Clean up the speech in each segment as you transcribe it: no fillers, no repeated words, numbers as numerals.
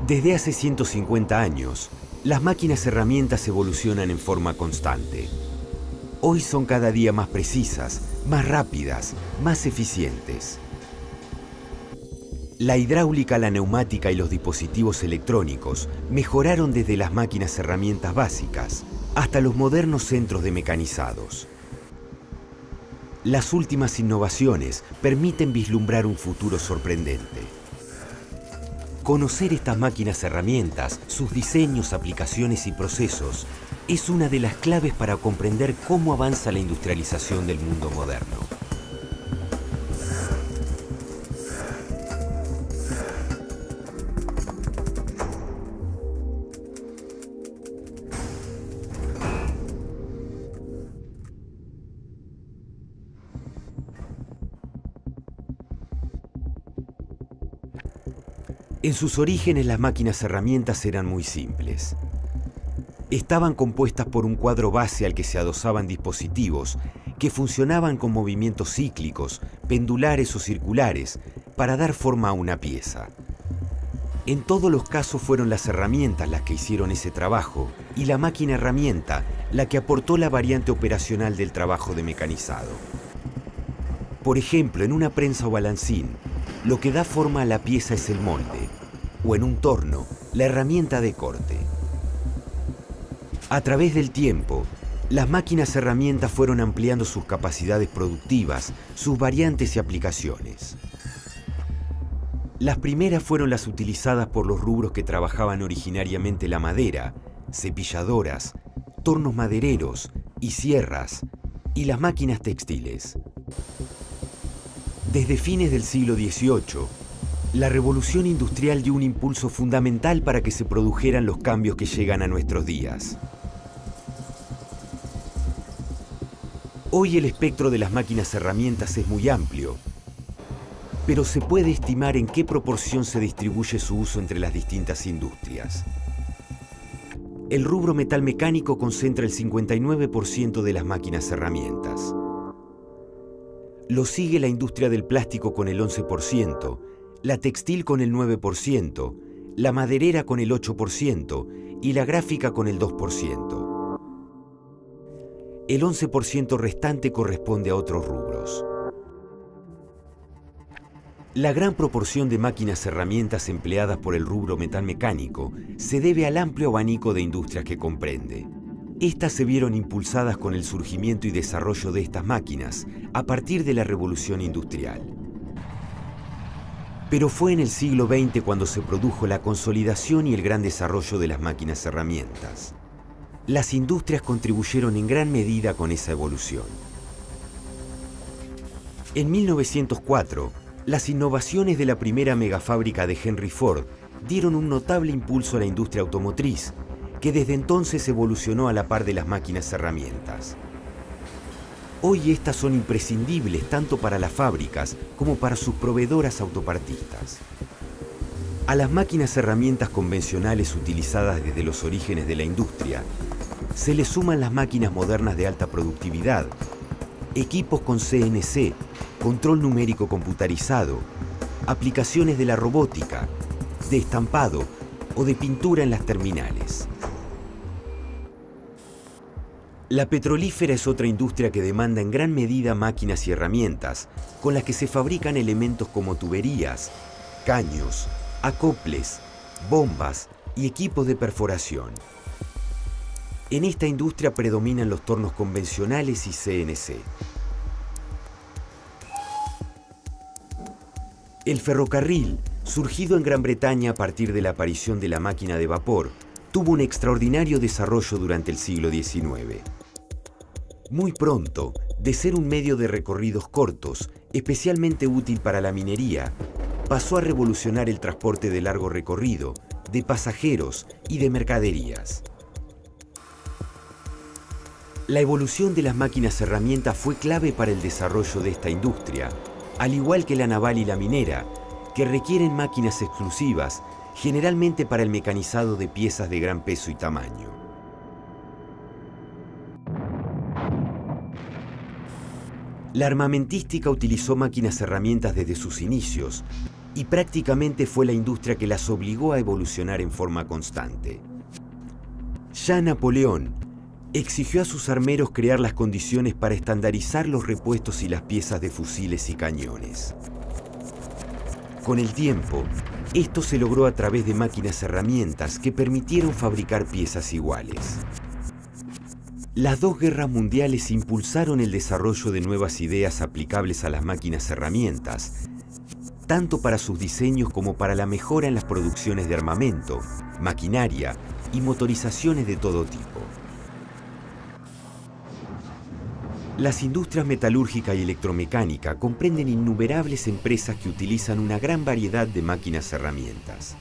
Desde hace 150 años, las máquinas herramientas evolucionan en forma constante. Hoy son cada día más precisas, más rápidas, más eficientes. La hidráulica, la neumática y los dispositivos electrónicos mejoraron desde las máquinas herramientas básicas hasta los modernos centros de mecanizados. Las últimas innovaciones permiten vislumbrar un futuro sorprendente. Conocer estas máquinas herramientas, sus diseños, aplicaciones y procesos es una de las claves para comprender cómo avanza la industrialización del mundo moderno. En sus orígenes, las máquinas herramientas eran muy simples. Estaban compuestas por un cuadro base al que se adosaban dispositivos que funcionaban con movimientos cíclicos, pendulares o circulares, para dar forma a una pieza. En todos los casos fueron las herramientas las que hicieron ese trabajo y la máquina herramienta la que aportó la variante operacional del trabajo de mecanizado. Por ejemplo, en una prensa o balancín, lo que da forma a la pieza es el molde, o en un torno, la herramienta de corte. A través del tiempo, las máquinas herramientas fueron ampliando sus capacidades productivas, sus variantes y aplicaciones. Las primeras fueron las utilizadas por los rubros que trabajaban originariamente la madera, cepilladoras, tornos madereros y sierras, y las máquinas textiles. Desde fines del siglo XVIII, la revolución industrial dio un impulso fundamental para que se produjeran los cambios que llegan a nuestros días. Hoy el espectro de las máquinas herramientas es muy amplio, pero se puede estimar en qué proporción se distribuye su uso entre las distintas industrias. El rubro metalmecánico concentra el 59% de las máquinas herramientas. Lo sigue la industria del plástico con el 11%, la textil con el 9%, la maderera con el 8% y la gráfica con el 2%. El 11% restante corresponde a otros rubros. La gran proporción de máquinas herramientas empleadas por el rubro metalmecánico se debe al amplio abanico de industrias que comprende. Estas se vieron impulsadas con el surgimiento y desarrollo de estas máquinas a partir de la Revolución Industrial. Pero fue en el siglo XX cuando se produjo la consolidación y el gran desarrollo de las máquinas herramientas. Las industrias contribuyeron en gran medida con esa evolución. En 1904, las innovaciones de la primera megafábrica de Henry Ford dieron un notable impulso a la industria automotriz, que desde entonces evolucionó a la par de las máquinas herramientas. Hoy estas son imprescindibles tanto para las fábricas como para sus proveedoras autopartistas. A las máquinas herramientas convencionales utilizadas desde los orígenes de la industria, se le suman las máquinas modernas de alta productividad, equipos con CNC, control numérico computarizado, aplicaciones de la robótica, de estampado o de pintura en las terminales. La petrolífera es otra industria que demanda en gran medida máquinas y herramientas con las que se fabrican elementos como tuberías, caños, acoples, bombas y equipos de perforación. En esta industria predominan los tornos convencionales y CNC. El ferrocarril, surgido en Gran Bretaña a partir de la aparición de la máquina de vapor, tuvo un extraordinario desarrollo durante el siglo XIX. Muy pronto, de ser un medio de recorridos cortos, especialmente útil para la minería, pasó a revolucionar el transporte de largo recorrido, de pasajeros y de mercaderías. La evolución de las máquinas herramientas fue clave para el desarrollo de esta industria, al igual que la naval y la minera, que requieren máquinas exclusivas, generalmente para el mecanizado de piezas de gran peso y tamaño. La armamentística utilizó máquinas herramientas desde sus inicios y prácticamente fue la industria que las obligó a evolucionar en forma constante. Ya Napoleón exigió a sus armeros crear las condiciones para estandarizar los repuestos y las piezas de fusiles y cañones. Con el tiempo, esto se logró a través de máquinas herramientas que permitieron fabricar piezas iguales. Las dos guerras mundiales impulsaron el desarrollo de nuevas ideas aplicables a las máquinas herramientas, tanto para sus diseños como para la mejora en las producciones de armamento, maquinaria y motorizaciones de todo tipo. Las industrias metalúrgica y electromecánica comprenden innumerables empresas que utilizan una gran variedad de máquinas herramientas.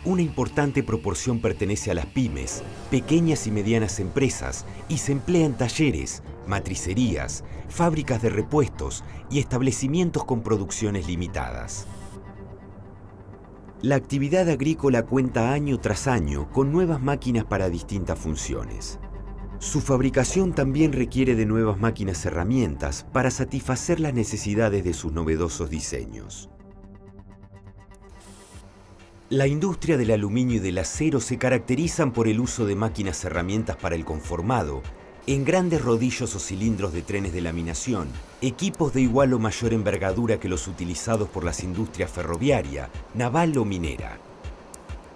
Una importante proporción pertenece a las pymes, pequeñas y medianas empresas, y se emplea en talleres, matricerías, fábricas de repuestos y establecimientos con producciones limitadas. La actividad agrícola cuenta año tras año con nuevas máquinas para distintas funciones. Su fabricación también requiere de nuevas máquinas herramientas para satisfacer las necesidades de sus novedosos diseños. La industria del aluminio y del acero se caracterizan por el uso de máquinas herramientas para el conformado, en grandes rodillos o cilindros de trenes de laminación, equipos de igual o mayor envergadura que los utilizados por las industrias ferroviaria, naval o minera.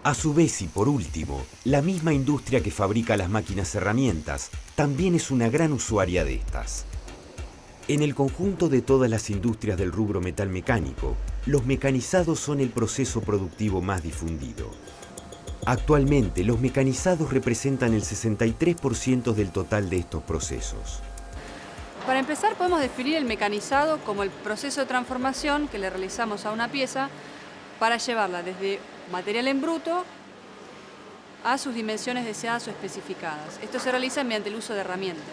A su vez y por último, la misma industria que fabrica las máquinas herramientas también es una gran usuaria de estas. En el conjunto de todas las industrias del rubro metalmecánico, los mecanizados son el proceso productivo más difundido. Actualmente, los mecanizados representan el 63% del total de estos procesos. Para empezar, podemos definir el mecanizado como el proceso de transformación que le realizamos a una pieza para llevarla desde material en bruto a sus dimensiones deseadas o especificadas. Esto se realiza mediante el uso de herramientas.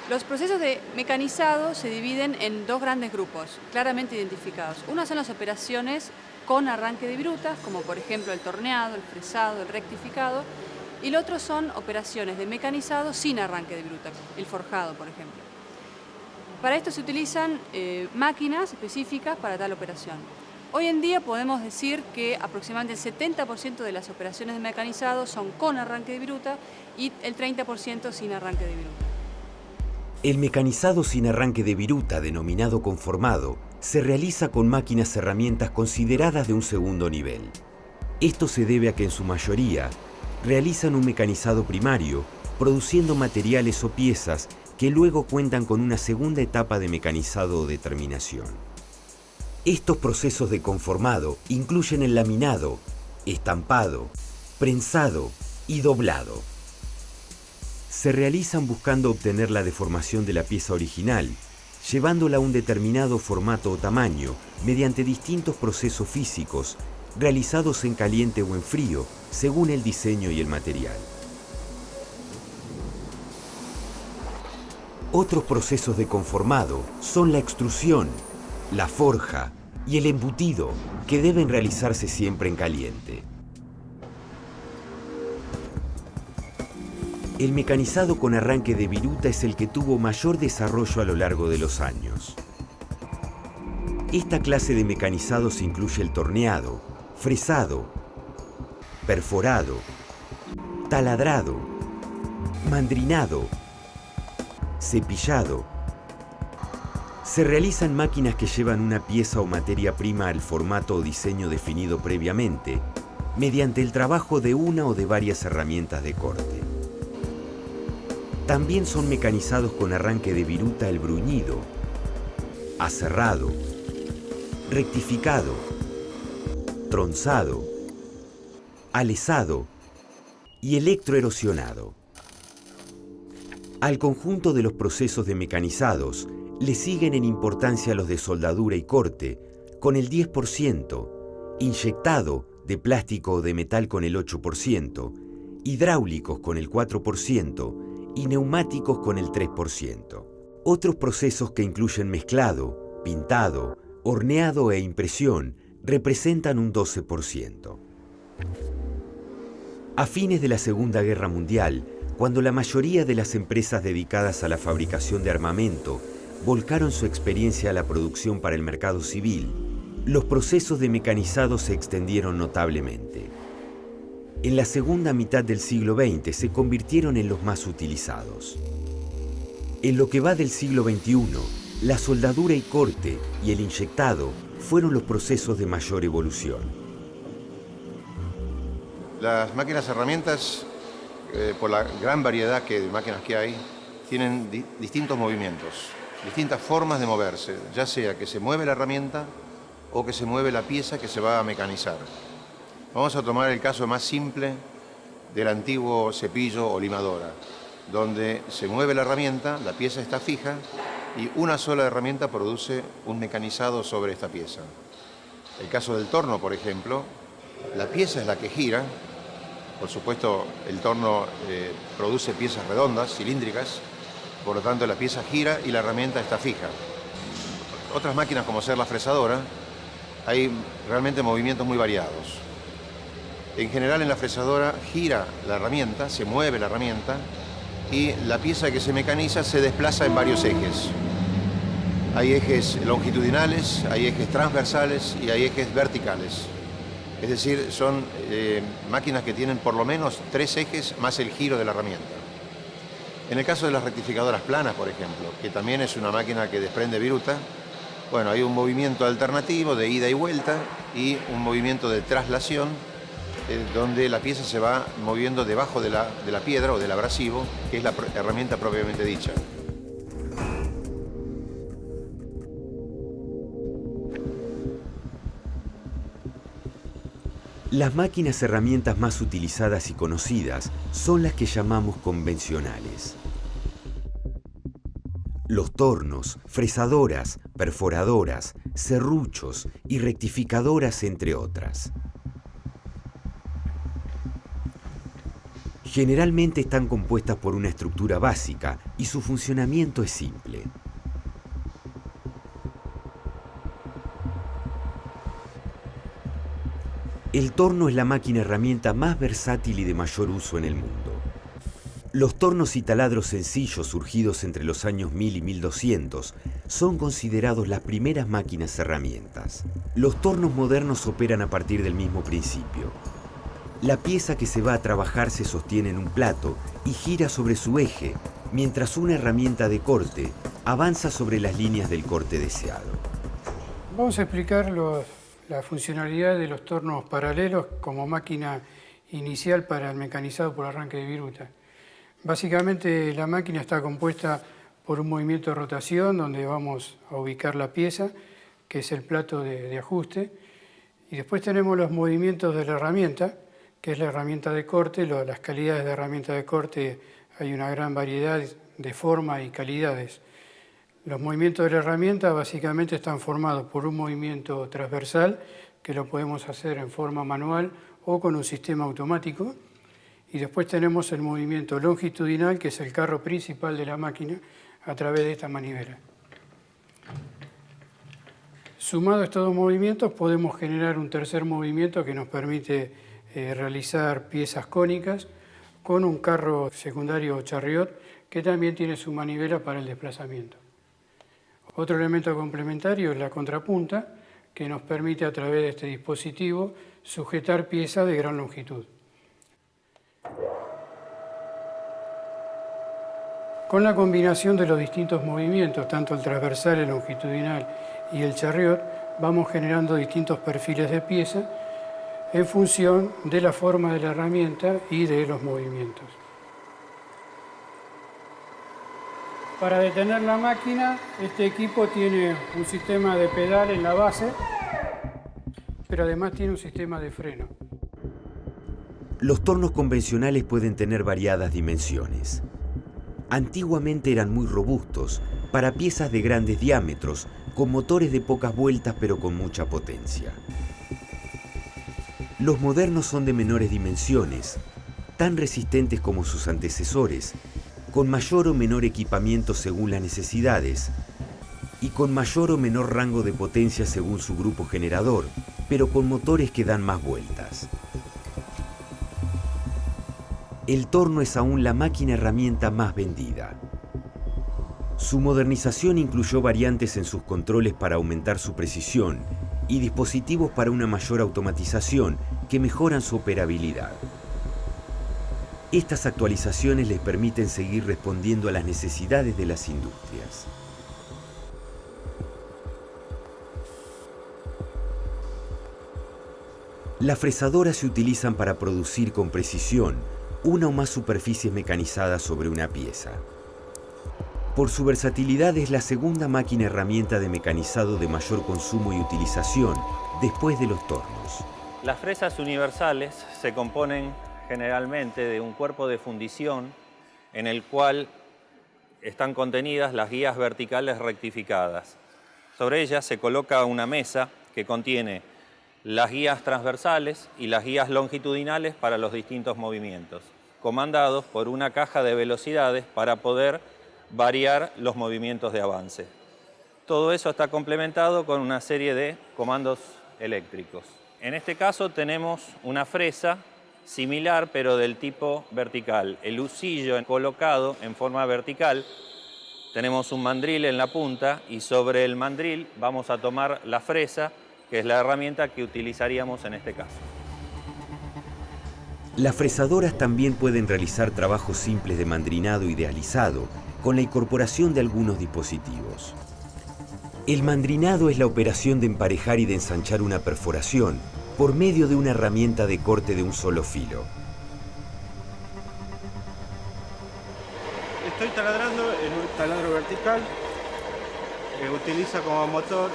Los procesos de mecanizado se dividen en dos grandes grupos, claramente identificados. Una son las operaciones con arranque de virutas, como por ejemplo el torneado, el fresado, el rectificado, y el otro son operaciones de mecanizado sin arranque de viruta, el forjado, por ejemplo. Para esto se utilizan máquinas específicas para tal operación. Hoy en día podemos decir que aproximadamente el 70% de las operaciones de mecanizado son con arranque de viruta y el 30% sin arranque de viruta. El mecanizado sin arranque de viruta, denominado conformado, se realiza con máquinas herramientas consideradas de un segundo nivel. Esto se debe a que en su mayoría realizan un mecanizado primario, produciendo materiales o piezas que luego cuentan con una segunda etapa de mecanizado o determinación. Estos procesos de conformado incluyen el laminado, estampado, prensado y doblado. Se realizan buscando obtener la deformación de la pieza original, llevándola a un determinado formato o tamaño mediante distintos procesos físicos realizados en caliente o en frío, según el diseño y el material. Otros procesos de conformado son la extrusión, la forja y el embutido, que deben realizarse siempre en caliente. El mecanizado con arranque de viruta es el que tuvo mayor desarrollo a lo largo de los años. Esta clase de mecanizados incluye el torneado, fresado, perforado, taladrado, mandrinado, cepillado. Se realizan máquinas que llevan una pieza o materia prima al formato o diseño definido previamente, mediante el trabajo de una o de varias herramientas de corte. También son mecanizados con arranque de viruta el bruñido, aserrado, rectificado, tronzado, alesado y electroerosionado. Al conjunto de los procesos de mecanizados le siguen en importancia los de soldadura y corte, con el 10%, inyectado de plástico o de metal con el 8%, hidráulicos con el 4%, y neumáticos con el 3%. Otros procesos que incluyen mezclado, pintado, horneado e impresión representan un 12%. A fines de la Segunda Guerra Mundial, cuando la mayoría de las empresas dedicadas a la fabricación de armamento volcaron su experiencia a la producción para el mercado civil, los procesos de mecanizado se extendieron notablemente. En la segunda mitad del siglo XX se convirtieron en los más utilizados. En lo que va del siglo XXI, la soldadura y corte y el inyectado fueron los procesos de mayor evolución. Las máquinas herramientas, por la gran variedad de máquinas que hay, tienen distintos movimientos, distintas formas de moverse, ya sea que se mueve la herramienta o que se mueve la pieza que se va a mecanizar. Vamos a tomar el caso más simple del antiguo cepillo o limadora, donde se mueve la herramienta, la pieza está fija y una sola herramienta produce un mecanizado sobre esta pieza. El caso del torno, por ejemplo, la pieza es la que gira. Por supuesto, el torno produce piezas redondas, cilíndricas, por lo tanto la pieza gira y la herramienta está fija. Otras máquinas, como ser la fresadora, hay realmente movimientos muy variados. En general, en la fresadora gira la herramienta, se mueve la herramienta y la pieza que se mecaniza se desplaza en varios ejes. Hay ejes longitudinales, hay ejes transversales y hay ejes verticales. Es decir, son máquinas que tienen por lo menos 3 ejes más el giro de la herramienta. En el caso de las rectificadoras planas, por ejemplo, que también es una máquina que desprende viruta, bueno, hay un movimiento alternativo de ida y vuelta y un movimiento de traslación donde la pieza se va moviendo debajo de la piedra o del abrasivo, que es la herramienta propiamente dicha. Las máquinas herramientas más utilizadas y conocidas son las que llamamos convencionales. Los tornos, fresadoras, perforadoras, serruchos y rectificadoras, entre otras. Generalmente están compuestas por una estructura básica y su funcionamiento es simple. El torno es la máquina herramienta más versátil y de mayor uso en el mundo. Los tornos y taladros sencillos surgidos entre los años 1000 y 1200 son considerados las primeras máquinas herramientas. Los tornos modernos operan a partir del mismo principio. La pieza que se va a trabajar se sostiene en un plato y gira sobre su eje, mientras una herramienta de corte avanza sobre las líneas del corte deseado. Vamos a explicar la funcionalidad de los tornos paralelos como máquina inicial para el mecanizado por arranque de viruta. Básicamente la máquina está compuesta por un movimiento de rotación donde vamos a ubicar la pieza, que es el plato de ajuste, y después tenemos los movimientos de la herramienta, que es la herramienta de corte. Las calidades de herramienta de corte, hay una gran variedad de forma y calidades. Los movimientos de la herramienta básicamente están formados por un movimiento transversal, que lo podemos hacer en forma manual o con un sistema automático, y después tenemos el movimiento longitudinal, que es el carro principal de la máquina, a través de esta manivela. Sumado a estos dos movimientos podemos generar un tercer movimiento que nos permite realizar piezas cónicas con un carro secundario o chariot que también tiene su manivela para el desplazamiento. Otro elemento complementario es la contrapunta, que nos permite a través de este dispositivo sujetar piezas de gran longitud. Con la combinación de los distintos movimientos, tanto el transversal, el longitudinal y el chariot, vamos generando distintos perfiles de pieza en función de la forma de la herramienta y de los movimientos. Para detener la máquina, este equipo tiene un sistema de pedal en la base, pero además tiene un sistema de freno. Los tornos convencionales pueden tener variadas dimensiones. Antiguamente eran muy robustos para piezas de grandes diámetros, con motores de pocas vueltas pero con mucha potencia. Los modernos son de menores dimensiones, tan resistentes como sus antecesores, con mayor o menor equipamiento según las necesidades y con mayor o menor rango de potencia según su grupo generador, pero con motores que dan más vueltas. El torno es aún la máquina herramienta más vendida. Su modernización incluyó variantes en sus controles para aumentar su precisión y dispositivos para una mayor automatización que mejoran su operabilidad. Estas actualizaciones les permiten seguir respondiendo a las necesidades de las industrias. Las fresadoras se utilizan para producir con precisión una o más superficies mecanizadas sobre una pieza. Por su versatilidad es la segunda máquina herramienta de mecanizado de mayor consumo y utilización después de los tornos. Las fresas universales se componen generalmente de un cuerpo de fundición en el cual están contenidas las guías verticales rectificadas. Sobre ellas se coloca una mesa que contiene las guías transversales y las guías longitudinales para los distintos movimientos, comandados por una caja de velocidades para poder variar los movimientos de avance. Todo eso está complementado con una serie de comandos eléctricos. En este caso tenemos una fresa similar pero del tipo vertical. El husillo colocado en forma vertical, tenemos un mandril en la punta y sobre el mandril vamos a tomar la fresa, que es la herramienta que utilizaríamos en este caso. Las fresadoras también pueden realizar trabajos simples de mandrinado y de alisado, con la incorporación de algunos dispositivos. El mandrinado es la operación de emparejar y de ensanchar una perforación por medio de una herramienta de corte de un solo filo. Estoy taladrando en un taladro vertical. Utiliza como motor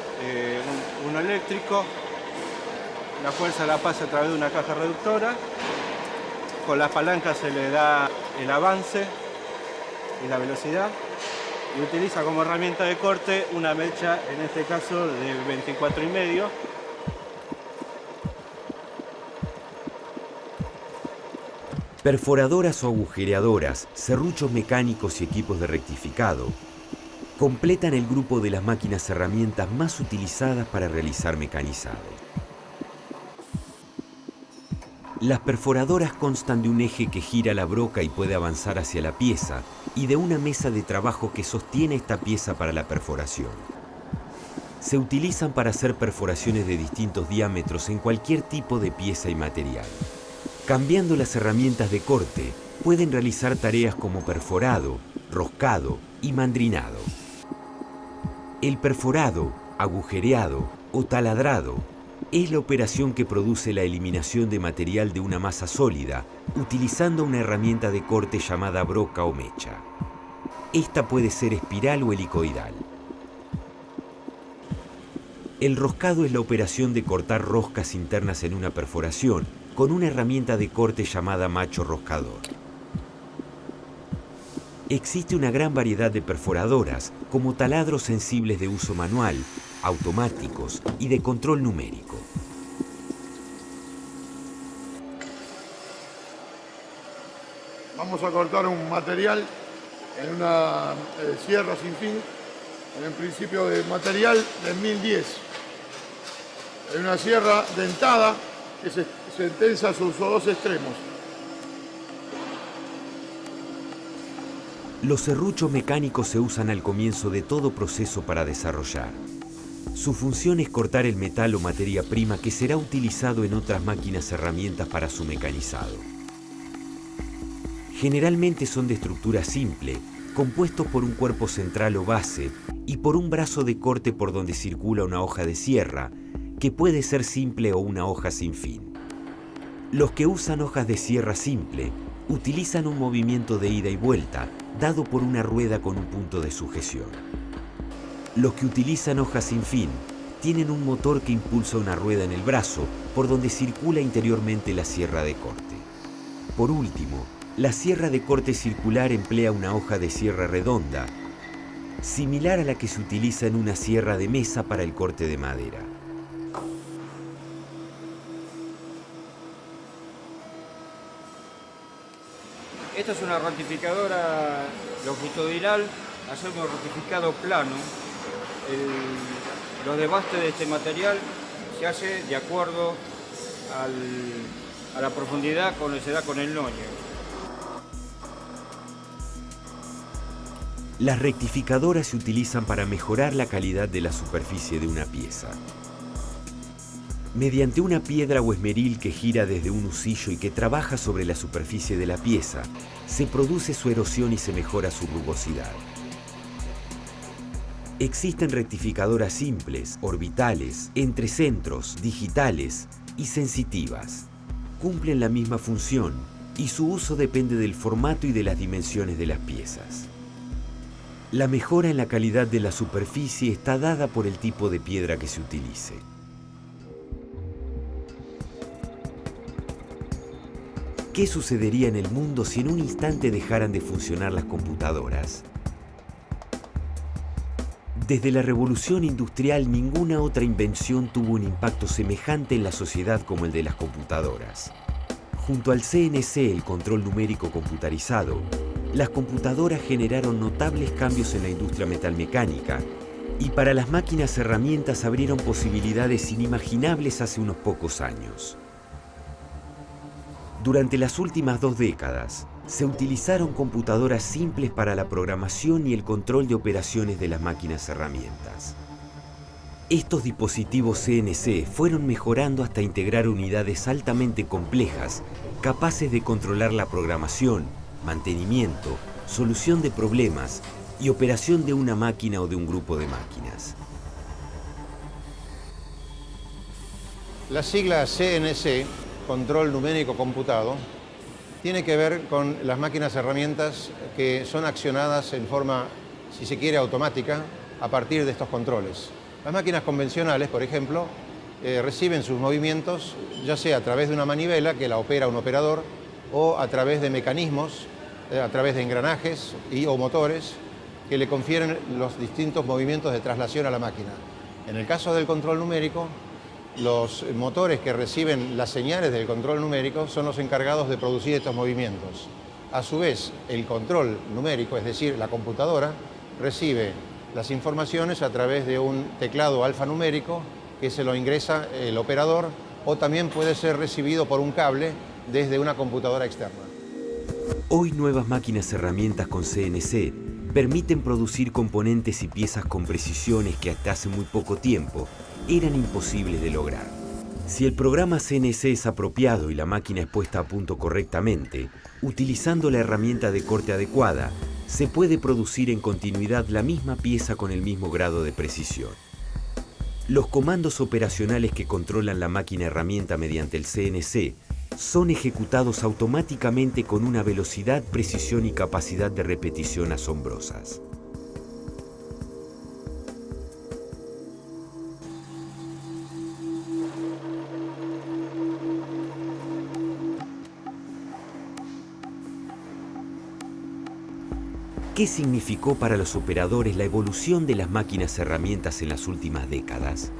uno eléctrico. La fuerza la pasa a través de una caja reductora. Con las palancas se le da el avance y la velocidad. Y utiliza como herramienta de corte una mecha, en este caso de 24,5. Perforadoras o agujereadoras, serruchos mecánicos y equipos de rectificado completan el grupo de las máquinas herramientas más utilizadas para realizar mecanizado. Las perforadoras constan de un eje que gira la broca y puede avanzar hacia la pieza y de una mesa de trabajo que sostiene esta pieza para la perforación. Se utilizan para hacer perforaciones de distintos diámetros en cualquier tipo de pieza y material. Cambiando las herramientas de corte, pueden realizar tareas como perforado, roscado y mandrinado. El perforado, agujereado o taladrado es la operación que produce la eliminación de material de una masa sólida utilizando una herramienta de corte llamada broca o mecha. Esta puede ser espiral o helicoidal. El roscado es la operación de cortar roscas internas en una perforación con una herramienta de corte llamada macho roscador. Existe una gran variedad de perforadoras, como taladros sensibles de uso manual, automáticos y de control numérico. Vamos a cortar un material en una sierra sin fin, en el principio de material de 1010. En una sierra dentada que se tensa sus dos extremos. Los serruchos mecánicos se usan al comienzo de todo proceso para desarrollar. Su función es cortar el metal o materia prima que será utilizado en otras máquinas herramientas para su mecanizado. Generalmente son de estructura simple, compuestos por un cuerpo central o base y por un brazo de corte por donde circula una hoja de sierra, que puede ser simple o una hoja sin fin. Los que usan hojas de sierra simple utilizan un movimiento de ida y vuelta dado por una rueda con un punto de sujeción. Los que utilizan hojas sin fin tienen un motor que impulsa una rueda en el brazo por donde circula interiormente la sierra de corte. Por último, la sierra de corte circular emplea una hoja de sierra redonda, similar a la que se utiliza en una sierra de mesa para el corte de madera. Esta es una rectificadora longitudinal, hacemos un rectificado plano. Los desbastes de este material se hace de acuerdo a la profundidad con la que se da con el noño. Las rectificadoras se utilizan para mejorar la calidad de la superficie de una pieza. Mediante una piedra o esmeril que gira desde un husillo y que trabaja sobre la superficie de la pieza, se produce su erosión y se mejora su rugosidad. Existen rectificadoras simples, orbitales, entrecentros, digitales y sensitivas. Cumplen la misma función y su uso depende del formato y de las dimensiones de las piezas. La mejora en la calidad de la superficie está dada por el tipo de piedra que se utilice. ¿Qué sucedería en el mundo si en un instante dejaran de funcionar las computadoras? Desde la revolución industrial, ninguna otra invención tuvo un impacto semejante en la sociedad como el de las computadoras. Junto al CNC, el control numérico computarizado, las computadoras generaron notables cambios en la industria metalmecánica y para las máquinas herramientas abrieron posibilidades inimaginables hace unos pocos años. Durante las últimas 2 décadas, se utilizaron computadoras simples para la programación y el control de operaciones de las máquinas herramientas. Estos dispositivos CNC fueron mejorando hasta integrar unidades altamente complejas, capaces de controlar la programación, mantenimiento, solución de problemas y operación de una máquina o de un grupo de máquinas. La sigla CNC, Control Numérico Computado, tiene que ver con las máquinas herramientas que son accionadas en forma, si se quiere, automática a partir de estos controles. Las máquinas convencionales, por ejemplo, reciben sus movimientos ya sea a través de una manivela que la opera un operador o a través de mecanismos, a través de engranajes o motores que le confieren los distintos movimientos de traslación a la máquina. En el caso del control numérico, los motores que reciben las señales del control numérico son los encargados de producir estos movimientos. A su vez, el control numérico, es decir, la computadora, recibe las informaciones a través de un teclado alfanumérico que se lo ingresa el operador o también puede ser recibido por un cable desde una computadora externa. Hoy nuevas máquinas herramientas con CNC permiten producir componentes y piezas con precisiones que hasta hace muy poco tiempo eran imposibles de lograr. Si el programa CNC es apropiado y la máquina es puesta a punto correctamente, utilizando la herramienta de corte adecuada, se puede producir en continuidad la misma pieza con el mismo grado de precisión. Los comandos operacionales que controlan la máquina herramienta mediante el CNC son ejecutados automáticamente con una velocidad, precisión y capacidad de repetición asombrosas. ¿Qué significó para los operadores la evolución de las máquinas herramientas en las últimas décadas?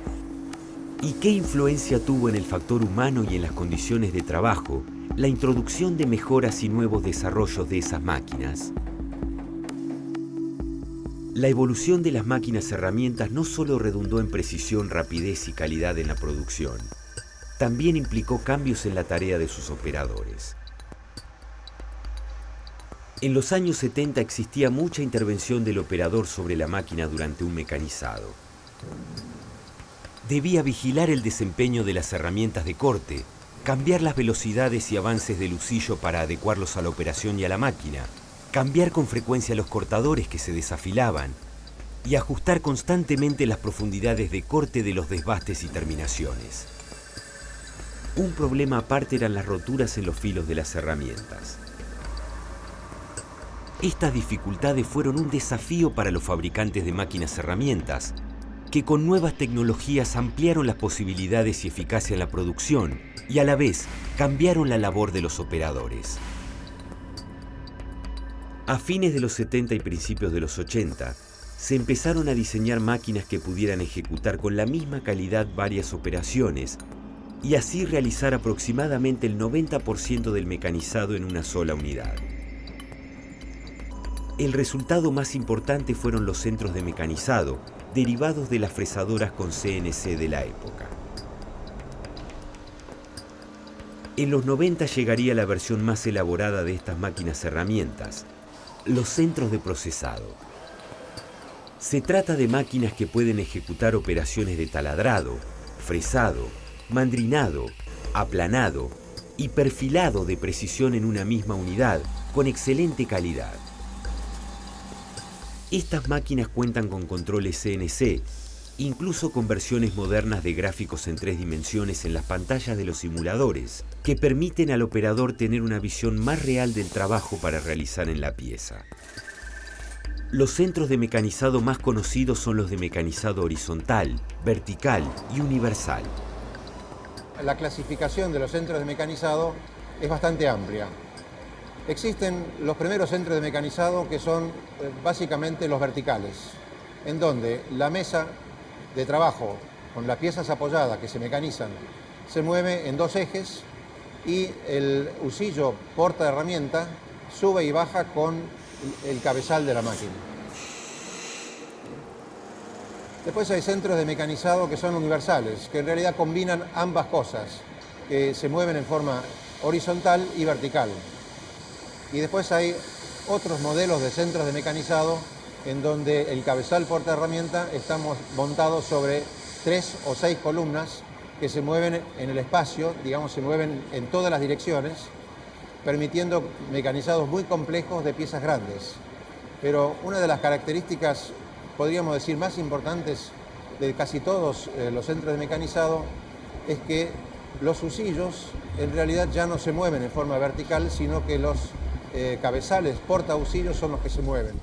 ¿Y qué influencia tuvo en el factor humano y en las condiciones de trabajo la introducción de mejoras y nuevos desarrollos de esas máquinas? La evolución de las máquinas herramientas no solo redundó en precisión, rapidez y calidad en la producción, también implicó cambios en la tarea de sus operadores. En los años 70 existía mucha intervención del operador sobre la máquina durante un mecanizado. Debía vigilar el desempeño de las herramientas de corte, cambiar las velocidades y avances del husillo para adecuarlos a la operación y a la máquina, cambiar con frecuencia los cortadores que se desafilaban y ajustar constantemente las profundidades de corte de los desbastes y terminaciones. Un problema aparte eran las roturas en los filos de las herramientas. Estas dificultades fueron un desafío para los fabricantes de máquinas herramientas, que con nuevas tecnologías ampliaron las posibilidades y eficacia en la producción y a la vez cambiaron la labor de los operadores. A fines de los 70 y principios de los 80, se empezaron a diseñar máquinas que pudieran ejecutar con la misma calidad varias operaciones y así realizar aproximadamente el 90% del mecanizado en una sola unidad. El resultado más importante fueron los centros de mecanizado, derivados de las fresadoras con CNC de la época. En los 90 llegaría la versión más elaborada de estas máquinas herramientas, los centros de procesado. Se trata de máquinas que pueden ejecutar operaciones de taladrado, fresado, mandrinado, aplanado y perfilado de precisión en una misma unidad, con excelente calidad. Estas máquinas cuentan con controles CNC, incluso con versiones modernas de gráficos en 3 dimensiones en las pantallas de los simuladores, que permiten al operador tener una visión más real del trabajo para realizar en la pieza. Los centros de mecanizado más conocidos son los de mecanizado horizontal, vertical y universal. La clasificación de los centros de mecanizado es bastante amplia. Existen los primeros centros de mecanizado que son básicamente los verticales, en donde la mesa de trabajo con las piezas apoyadas que se mecanizan se mueve en 2 ejes y el husillo porta herramienta sube y baja con el cabezal de la máquina. Después hay centros de mecanizado que son universales, que en realidad combinan ambas cosas, que se mueven en forma horizontal y vertical. Y después hay otros modelos de centros de mecanizado en donde el cabezal porta herramienta está montado sobre 3 o 6 columnas que se mueven en el espacio, digamos, se mueven en todas las direcciones, permitiendo mecanizados muy complejos de piezas grandes. Pero una de las características, podríamos decir, más importantes de casi todos los centros de mecanizado es que los husillos en realidad ya no se mueven en forma vertical, sino que los cabezales portahusillos son los que se mueven.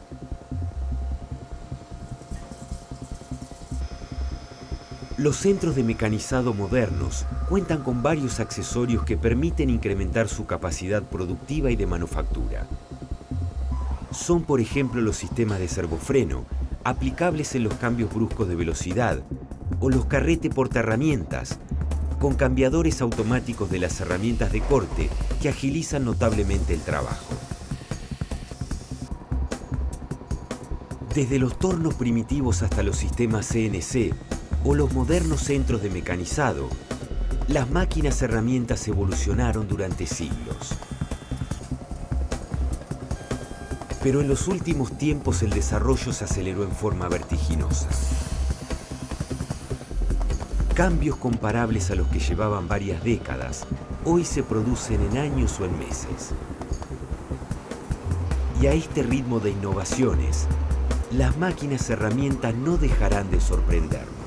Los centros de mecanizado modernos cuentan con varios accesorios que permiten incrementar su capacidad productiva y de manufactura. Son, por ejemplo, los sistemas de servofreno, aplicables en los cambios bruscos de velocidad, o los carrete portaherramientas, con cambiadores automáticos de las herramientas de corte que agilizan notablemente el trabajo. Desde los tornos primitivos hasta los sistemas CNC o los modernos centros de mecanizado, las máquinas herramientas evolucionaron durante siglos. Pero en los últimos tiempos el desarrollo se aceleró en forma vertiginosa. Cambios comparables a los que llevaban varias décadas, hoy se producen en años o en meses. Y a este ritmo de innovaciones, las máquinas herramientas no dejarán de sorprendernos.